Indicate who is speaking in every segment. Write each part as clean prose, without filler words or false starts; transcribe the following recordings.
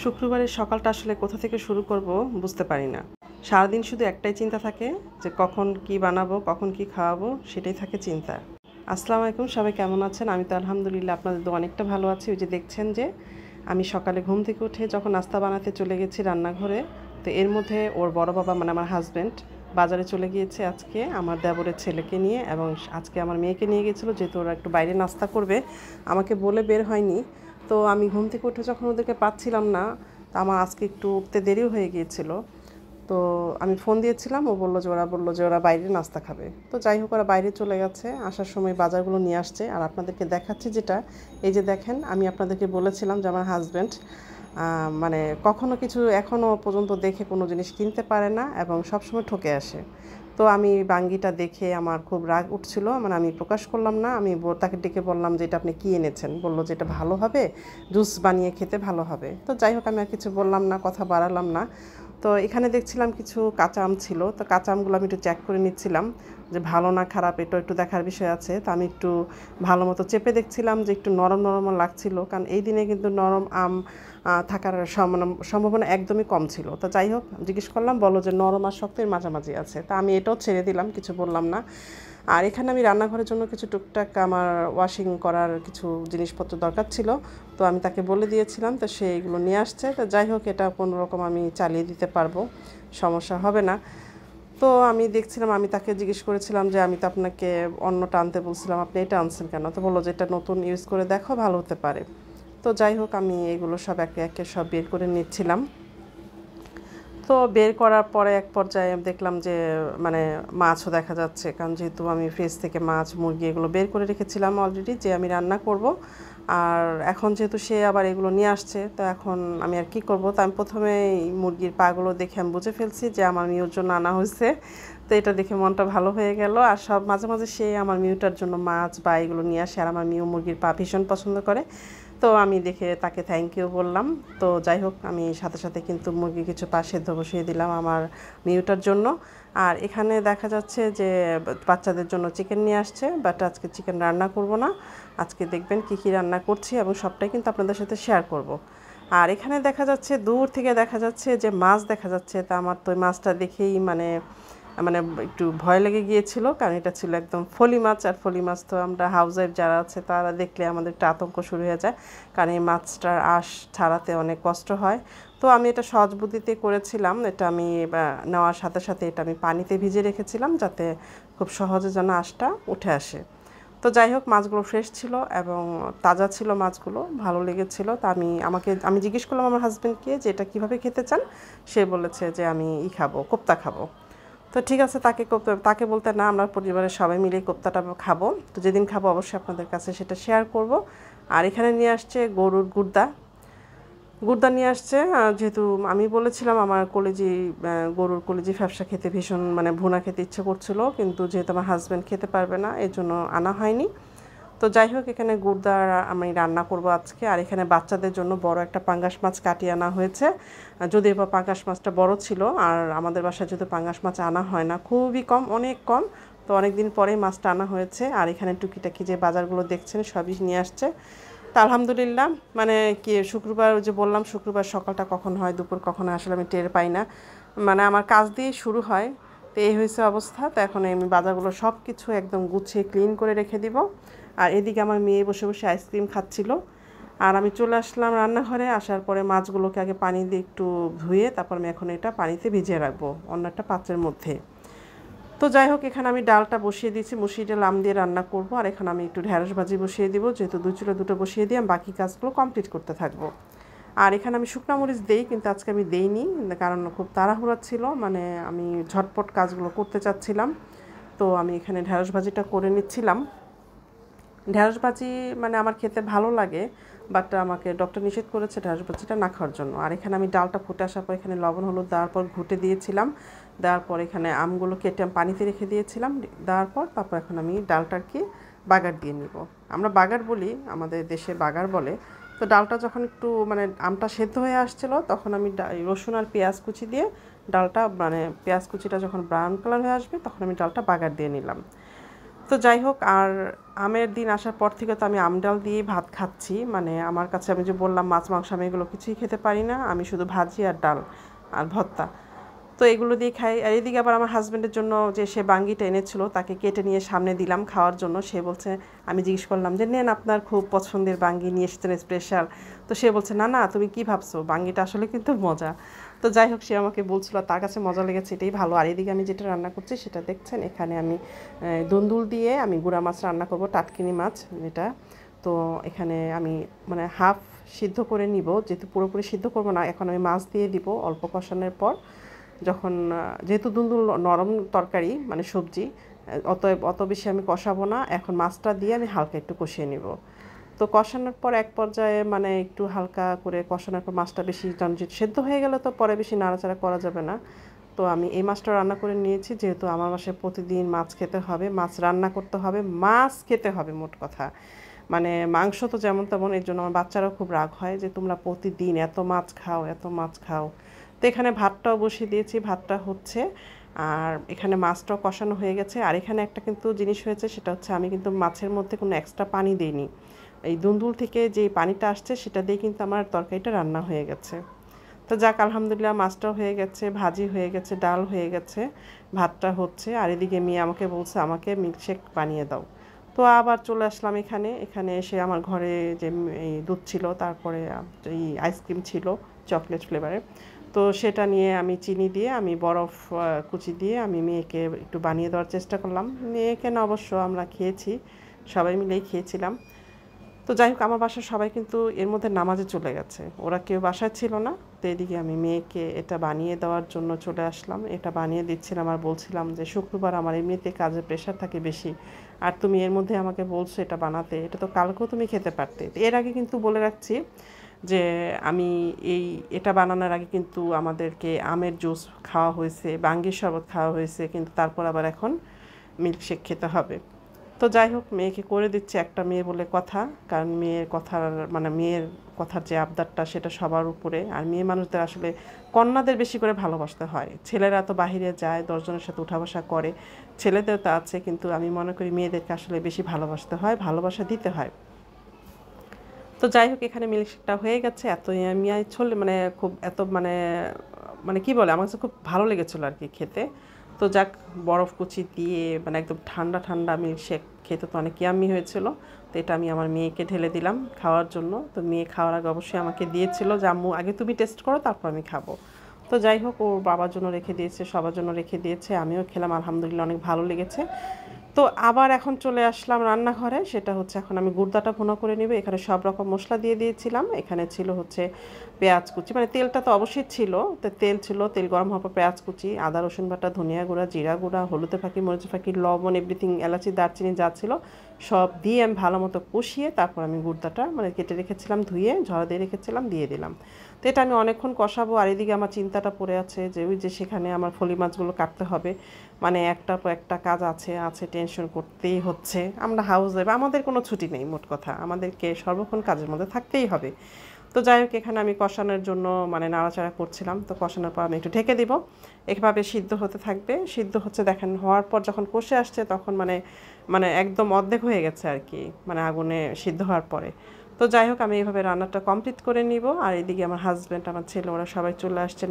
Speaker 1: শুক্রবারের সকালটা আসলে কোথা থেকে শুরু করব বুঝতে পারি না। সারাদিন শুধু একটাই চিন্তা থাকে যে কখন কি বানাবো, কখন কি খাওয়াবো সেটাই থাকে চিন্তা। আসসালামু আলাইকুম, সবাই কেমন আছেন? আমি তো আলহামদুলিল্লাহ আপনাদের দোয়া অনেকটা ভালো আছি। ওই যে দেখছেন যে আমি সকালে ঘুম থেকে উঠে যখন নাস্তা বানাতে চলে গেছি রান্নাঘরে, তো এর মধ্যে ওর বড় বাবা মানে আমার হাজব্যান্ড বাজারে চলে গিয়েছে আজকে আমার দেবরের ছেলেকে নিয়ে, এবং আজকে আমার মেয়েকে নিয়ে গেছিলো যেহেতু ওরা একটু বাইরে নাস্তা করবে। আমাকে বলে বের হয়নি। তো আমি ঘুম থেকে উঠে যখন ওদেরকে পাচ্ছিলাম না, তা আমার আজকে একটু উঠতে দেরিও হয়ে গিয়েছিল। তো আমি ফোন দিয়েছিলাম, ও বললো যে ওরা বাইরে নাস্তা খাবে। তো যাই হোক, ওরা বাইরে চলে গেছে, আসার সময় বাজারগুলো নিয়ে আসছে। আর আপনাদেরকে দেখাচ্ছি যেটা, এই যে দেখেন, আমি আপনাদেরকে বলেছিলাম যে আমার হাজব্যান্ড মানে কখনো কিছু এখনও পর্যন্ত দেখে কোনো জিনিস কিনতে পারে না এবং সবসময় ঠকে আসে। তো আমি বাঙ্গিটা দেখে আমার খুব রাগ উঠছিল, মানে আমি প্রকাশ করলাম না। আমি তাকে ডেকে বললাম যে এটা আপনি কী এনেছেন। বললো যে এটা ভালো হবে, জুস বানিয়ে খেতে ভালো হবে। তো যাই হোক, আমি আর কিছু বললাম না, কথা বাড়ালাম না। তো এখানে দেখছিলাম কিছু কাঁচা আম ছিল, তো কাঁচা আমগুলো আমি একটু চেক করে নিচ্ছিলাম যে ভালো না খারাপ, এটা একটু দেখার বিষয় আছে। তো আমি একটু ভালো মতো চেপে দেখছিলাম যে একটু নরম নরম লাগছিল, কারণ এই দিনে কিন্তু নরম আম থাকার সম্ভাবনা একদমই কম ছিল। তো যাই হোক, জিজ্ঞেস করলাম, বলো যে নরম আর শক্তের মাঝামাঝি আছে। তা আমি এটাও ছেড়ে দিলাম, কিছু বললাম না। আর এখানে আমি রান্নাঘরের জন্য কিছু টুকটাক আমার ওয়াশিং করার কিছু জিনিসপত্র দরকার ছিল, তো আমি তাকে বলে দিয়েছিলাম, তো সে এগুলো নিয়ে আসছে। তো যাই হোক, এটা কোনো রকম আমি চালিয়ে দিতে পারবো, সমস্যা হবে না। তো আমি দেখছিলাম, আমি তাকে জিজ্ঞেস করেছিলাম যে আমি তো আপনাকে অন্যটা আনতে বলছিলাম, আপনি এটা আনছেন কেন? তো বললো যে এটা নতুন, ইউজ করে দেখো, ভালো হতে পারে। তো যাই হোক, আমি এগুলো সব একে একে সব বের করে নিচ্ছিলাম। তো বের করার পরে এক পর্যায়ে দেখলাম যে মানে মাছও দেখা যাচ্ছে, কারণ যেহেতু আমি ফ্রিজ থেকে মাছ মুরগি এগুলো বের করে রেখেছিলাম অলরেডি যে আমি রান্না করব। আর এখন যেহেতু সে আবার এগুলো নিয়ে আসছে, তো এখন আমি আর কি করব। তো আমি প্রথমে মুরগির পাগুলো দেখে আমি বুঝে ফেলছি যে আমার মিউর জন্য আনা হয়েছে। তো এটা দেখে মনটা ভালো হয়ে গেল। আর সব মাঝে মাঝে সে আমার মিউটার জন্য মাছ বা এগুলো নিয়ে আসে, আর আমার মিউ মুরগির পা ভীষণ পছন্দ করে। তো আমি দেখে তাকে থ্যাংক ইউ বললাম। তো যাই হোক, আমি সাথে সাথে কিন্তু মুরগি কিছু পা সেদ্ধ বসিয়ে দিলাম আমার মিউটার জন্য। আর এখানে দেখা যাচ্ছে যে বাচ্চাদের জন্য চিকেন নিয়ে আসছে, বাট আজকে চিকেন রান্না করব না। আজকে দেখবেন কি কি রান্না করছি এবং সবটাই কিন্তু আপনাদের সাথে শেয়ার করব। আর এখানে দেখা যাচ্ছে, দূর থেকে দেখা যাচ্ছে যে মাছ দেখা যাচ্ছে। তা আমার তো ওই মাছটা দেখেই মানে মানে একটু ভয় লেগে গিয়েছিল, কারণ এটা ছিল একদম ফলি মাছ। আর ফলি মাছ তো আমরা হাউস ওয়াইফ যারা আছে তারা দেখলে আমাদের একটা আতঙ্ক শুরু হয়ে যায়, কারণ এই মাছটার আঁশ ছাড়াতে অনেক কষ্ট হয়। তো আমি এটা সহজ বুদ্ধিতে করেছিলাম, এটা আমি নেওয়ার সাথে সাথে এটা আমি পানিতে ভিজে রেখেছিলাম যাতে খুব সহজে যেন আঁশটা উঠে আসে। তো যাই হোক, মাছগুলো ফ্রেশ ছিল এবং তাজা ছিল, মাছগুলো ভালো লেগেছিল। তা আমি জিজ্ঞেস করলাম আমার হাজব্যান্ডকে যে এটা কীভাবে খেতে চান। সে বলেছে যে আমি খাবো, কোপ্তা খাবো। তো ঠিক আছে, তাকে বলতে না, আমরা পরিবারের সবাই মিলে কোপ্তাটা খাবো। তো যেদিন খাবো অবশ্যই আপনাদের কাছে সেটা শেয়ার করব। আর এখানে নিয়ে আসছে গরুর গুর্দা, নিয়ে আসছে। যেহেতু আমি বলেছিলাম আমার গরুর কলিজি ফ্যাপসা খেতে ভীষণ মানে ভুনা খেতে ইচ্ছে করছিল, কিন্তু যেহেতু আমার হাজব্যান্ড খেতে পারবে না এর জন্য আনা হয়নি। তো যাই হোক, এখানে গুর্দা আমি রান্না করব আজকে। আর এখানে বাচ্চাদের জন্য বড় একটা পাঙ্গাস মাছ কাটিয়ে আনা হয়েছে, যদিও বা পাঙ্গাস মাছটা বড় ছিল। আর আমাদের বাসায় যেহেতু পাঙ্গাস মাছ আনা হয় না, খুবই কম, অনেক কম, তো অনেক দিন পরেই মাছটা আনা হয়েছে। আর এখানে টুকিটাকি যে বাজারগুলো দেখছেন সবই নিয়ে আসছে। তা আলহামদুলিল্লাহ, মানে কি শুক্রবার, যে বললাম শুক্রবার সকালটা কখন হয় দুপুর কখন হয় আসলে আমি টের পাই না, মানে আমার কাজ দিয়ে শুরু হয়। তো এই হয়েছে অবস্থা। তো এখন আমি বাজারগুলো সব কিছু একদম গুছিয়ে ক্লিন করে রেখে দিব। আর এদিকে আমার মেয়ে বসে বসে আইসক্রিম খাচ্ছিল। আর আমি চলে আসলাম রান্নাঘরে। আসার পরে মাছগুলোকে আগে পানি দিয়ে একটু ধুয়ে তারপর আমি এখন এটা পানিতে ভিজিয়ে রাখবো অন্য একটা পাত্রের মধ্যে। তো যাই হোক, এখানে আমি ডালটা বসিয়ে দিয়েছি, মুসুরিটা লাম দিয়ে রান্না করব। আর এখানে আমি একটু ঢেঁড়স ভাজি বসিয়ে দিব, যেহেতু দুটো বসিয়ে দিয়ে আমি বাকি কাজগুলো কমপ্লিট করতে থাকবো। আর এখানে আমি শুকনো মরিচ দেই, কিন্তু আজকে আমি দেইনি, কারণ খুব তাড়াহুড়া ছিল, মানে আমি ঝটপট কাজগুলো করতে চাচ্ছিলাম। তো আমি এখানে ঢেঁড়স ভাজিটা করে নিচ্ছিলাম। ঢেঁড়স ভাজি মানে আমার খেতে ভালো লাগে, বাট আমাকে ডক্টর নিষেধ করেছে ঢেঁড়স ভাজিটা না খাওয়ার জন্য। আর এখানে আমি ডালটা ফুটে আসার পর এখানে লবণ হলুদ দেওয়ার পর ঘুটে দিয়েছিলাম। দেওয়ার পর এখানে আমগুলো কেটে আমি পানিতে রেখে দিয়েছিলাম। দেওয়ার পর তারপর এখন আমি ডালটাকে বাগার দিয়ে নিব। আমরা বাগার বলি, আমাদের দেশে বাগার বলে। তো ডালটা যখন একটু মানে আমটা সেদ্ধ হয়ে আসছিলো, তখন আমি রসুন আর পেঁয়াজ কুচি দিয়ে ডালটা, মানে পেঁয়াজ কুচিটা যখন ব্রাউন কালার হয়ে আসবে তখন আমি ডালটা বাগার দিয়ে নিলাম। তো তো যাই হোক, আর আমের দিন আসার পর থেকে তো আমি আম ডাল দিয়ে ভাত খাচ্ছি। মানে আমার কাছে, আমি যে বললাম মাছ মাংস আমি এগুলো কিছুই খেতে পারি না, আমি শুধু ভাজি আর ডাল আর ভর্তা, তো এগুলো দিয়ে খাই। আর এদিকে আবার আমার হাজব্যান্ডের জন্য যে সে বাঙ্গিটা এনেছিল তাকে কেটে নিয়ে সামনে দিলাম খাওয়ার জন্য। সে বলছে, আমি জিজ্ঞেস করলাম যে নেন আপনার খুব পছন্দের বাঙ্গি নিয়ে এসেছেন স্পেশাল, তো সে বলছে না না তুমি কি ভাবছো, বাঙ্গিটা আসলে কিন্তু মজা। তো যাই হোক, সে আমাকে বলছিল তার কাছে মজা লেগেছে, এটাই ভালো। আর এদিকে আমি যেটা রান্না করছি সেটা দেখছেন, এখানে আমি দুন্দুল দিয়ে আমি গুঁড়া মাছ রান্না করব, টাটকিনি মাছ এটা। তো এখানে আমি মানে হাফ সিদ্ধ করে নিব, যেহেতু পুরোপুরি সিদ্ধ করব না, এখন আমি মাছ দিয়ে দিব অল্প কষানোর পর। যখন যেহেতু দুন্দুল নরম তরকারি মানে সবজি, অতএব অত বেশি আমি কষাবো না, এখন মাছটা দিয়ে আমি হালকা একটু কষিয়ে নিব। তো কষানোর পর এক পর্যায়ে মানে একটু হালকা করে কষানোর পর মাছটা বেশি সেদ্ধ হয়ে গেলে তো পরে বেশি নাড়াচাড়া করা যাবে না। তো আমি এই মাছটা রান্না করে নিয়েছি, যেহেতু আমার বাসায় প্রতিদিন মাছ খেতে হবে, মাছ রান্না করতে হবে, মাছ খেতে হবে মোট কথা। মানে মাংস তো যেমন তেমন, এর জন্য আমার বাচ্চারাও খুব রাগ হয় যে তোমরা প্রতিদিন এত মাছ খাও, এত মাছ খাও। তো এখানে ভাতটাও বসিয়ে দিয়েছি, ভাতটা হচ্ছে, আর এখানে মাছটাও কষানো হয়ে গেছে। আর এখানে একটা কিন্তু জিনিস হয়েছে, সেটা হচ্ছে আমি কিন্তু মাছের মধ্যে কোনো এক্সট্রা পানি দিইনি, এই দুন্দুল থেকে যে পানিটা আসছে সেটা দিয়ে কিন্তু আমার তরকারিটা রান্না হয়ে গেছে। তো যাক আলহামদুলিল্লাহ, মাছটাও হয়ে গেছে, ভাজি হয়ে গেছে, ডাল হয়ে গেছে, ভাতটা হচ্ছে। আর এদিকে মেয়ে আমাকে বলছে আমাকে মিল্কশেক বানিয়ে দাও। তো আবার চলে আসলাম এখানে। এখানে এসে আমার ঘরে যে এই দুধ ছিল, তারপরে এই আইসক্রিম ছিল চকলেট ফ্লেভারের, তো সেটা নিয়ে আমি চিনি দিয়ে আমি বরফ কুচি দিয়ে আমি মেয়েকে একটু বানিয়ে দেওয়ার চেষ্টা করলাম। মেয়েকে না, অবশ্য আমরা খেয়েছি, সবাই মিলেই খেয়েছিলাম। তো যাই হোক, আমার বাসার সবাই কিন্তু এর মধ্যে নামাজে চলে গেছে, ওরা কেউ বাসায় ছিল না। তো এদিকে আমি মেয়েকে এটা বানিয়ে দেওয়ার জন্য চলে আসলাম, এটা বানিয়ে দিচ্ছিলাম আর বলছিলাম যে শুক্রবার আমার এমনিতে কাজের প্রেশার থাকে বেশি, আর তুমি এর মধ্যে আমাকে বলছো এটা বানাতে, এটা তো কালকেও তুমি খেতে পারতে। এর আগে কিন্তু বলে রাখছি যে আমি এটা বানানোর আগে কিন্তু আমাদেরকে আমের জুস খাওয়া হয়েছে, বাঙ্গির শরবত খাওয়া হয়েছে, কিন্তু তারপর আবার এখন মিল্কশেক খেতে হবে। তো যাই হোক, মেয়েকে করে দিচ্ছে, একটা মেয়ে বলে কথা, কারণ মেয়ের কথার মানে মেয়ের কথার যে আবদারটা সেটা সবার উপরে। আর মেয়ে মানুষদের আসলে কন্যাদের বেশি করে ভালোবাসতে হয়, ছেলেরা তো বাহিরে যায় 10 জনের সাথে উঠা বসা করে, ছেলেদের তো আছে, কিন্তু আমি মনে করি মেয়েদেরকে আসলে বেশি ভালোবাসতে হয়, ভালোবাসা দিতে হয়। তো যাই হোক, এখানে মিল্কশেকটা হয়ে গেছে, এত ইয়ামি ছলে মানে খুব এত মানে মানে কি বলে, আমার কাছে খুব ভালো লেগেছিলো আর কি খেতে। তো যাক, বরফ কুচি দিয়ে মানে একদম ঠান্ডা ঠান্ডা মিল্কশেক খেতে তো অনেক ইয়ামি হয়েছিল। তো এটা আমি আমার মেয়েকে ঢেলে দিলাম খাওয়ার জন্য। তো মেয়ে খাওয়ার আগে অবশ্যই আমাকে দিয়েছিল যে আম্মু আগে তুমি টেস্ট করো, তারপর আমি খাবো। তো যাই হোক, ওর বাবার জন্য রেখে দিয়েছে, সবার জন্য রেখে দিয়েছে, আমিও খেলাম, আলহামদুলিল্লাহ অনেক ভালো লেগেছে। তো আবার এখন চলে আসলাম রান্নাঘরে, সেটা হচ্ছে এখন আমি গুড়দাটা ভুনা করে নিব। এখানে সব রকম মশলা দিয়ে দিয়েছিলাম, এখানে ছিল হচ্ছে পেঁয়াজ কুচি, মানে তেলটা তো অবশ্যই ছিল, তো তেল ছিল, তেল গরম হওয়ার পর পেঁয়াজ কুচি, আদা রসুন বাটা, ধনিয়া গুঁড়া, জিরা গুঁড়া, হলুদের ফাঁকি, মরিচের ফাঁকি, লবণ, এভরিথিং, এলাচি, দারচিনি যা ছিল সব দিয়ে আমি ভালো মতো কষিয়ে তারপর আমি গুড়দাটা মানে কেটে রেখেছিলাম, ধুয়ে ঝরা দিয়ে রেখেছিলাম, দিয়ে দিলাম। তো এটা আমি অনেকক্ষণ কষাবো। আর এদিকে আমার চিন্তাটা পড়ে আছে যে ওই যে সেখানে আমার ফলি মাছগুলো কাটতে হবে, মানে একটার পর একটা কাজ আছে আছে, টেনশন করতেই হচ্ছে। আমরা হাউস ওয়াইফ, আমাদের কোনো ছুটি নেই, মোট কথা আমাদেরকে সর্বক্ষণ কাজের মধ্যে থাকতেই হবে। তো যাই হোক, এখানে আমি কষানোর জন্য মানে নাড়াচাড়া করছিলাম। তো কষানোর পর আমি একটু ঢেকে দিব, এভাবে সিদ্ধ হতে থাকবে। সিদ্ধ হচ্ছে দেখেন, হওয়ার পর যখন কষে আসছে তখন মানে মানে একদম অর্ধেক হয়ে গেছে আর কি, মানে আগুনে সিদ্ধ হওয়ার পরে। তো যাই হোক, আমি এইভাবে রান্নাটা কমপ্লিট করে নিব। আর এদিকে আমার হাজব্যান্ড, আমার ছেলে, ওরা সবাই চলে আসছে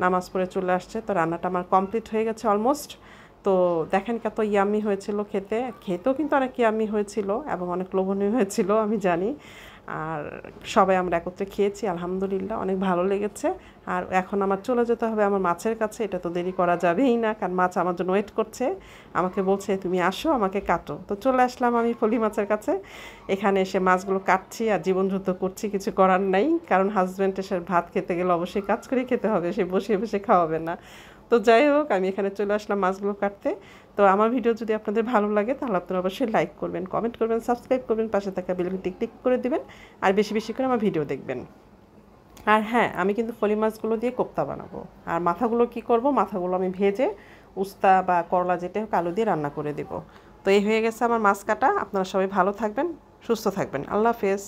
Speaker 1: নামাজ পড়ে চলে আসছে। তো রান্নাটা আমার কমপ্লিট হয়ে গেছে অলমোস্ট। তো দেখেন কত ইয়ামি হয়েছিল খেতে, খেতেও কিন্তু অনেক ইয়ামি হয়েছিল এবং অনেক লোভনীয় হয়েছিল আমি জানি। আর সবাই আমরা একত্রে খেয়েছি, আলহামদুলিল্লাহ অনেক ভালো লেগেছে। আর এখন আমার চলে যেতে হবে আমার মাছের কাছে, এটা তো দেরি করা যাবেই না, কারণ মাছ আমার জন্য ওয়েট করছে, আমাকে বলছে তুমি আসো আমাকে কাটো। তো চলে আসলাম আমি ফলি মাছের কাছে, এখানে এসে মাছগুলো কাটছি আর জীবনযুদ্ধ করছি, কিছু করার নাই, কারণ হাজব্যান্ড এসে ভাত খেতে গেলে অবশ্যই কাজ করেই খেতে হবে, সে বসে বসে খাওয়াবে না। তো যাই হোক, আমি এখানে চলে আসলাম মাছগুলো কাটতে। তো আমার ভিডিও যদি আপনাদের ভালো লাগে তাহলে আপনারা অবশ্যই লাইক করবেন, কমেন্ট করবেন, সাবস্ক্রাইব করবেন, পাশে থাকা বেলটি টিক করে দিবেন, আর বেশি বেশি করে আমার ভিডিও দেখবেন। আর হ্যাঁ, আমি কিন্তু ফলি মাছগুলো দিয়ে কোপ্তা বানাবো। আর মাথাগুলো কি করব, মাথাগুলো আমি ভেজে উস্তা বা করলা যেটা হোক আলু দিয়ে রান্না করে দেব। তো এই হয়ে গেছে আমার মাছ কাটা। আপনারা সবাই ভালো থাকবেন, সুস্থ থাকবেন, আল্লাহ হাফেজ।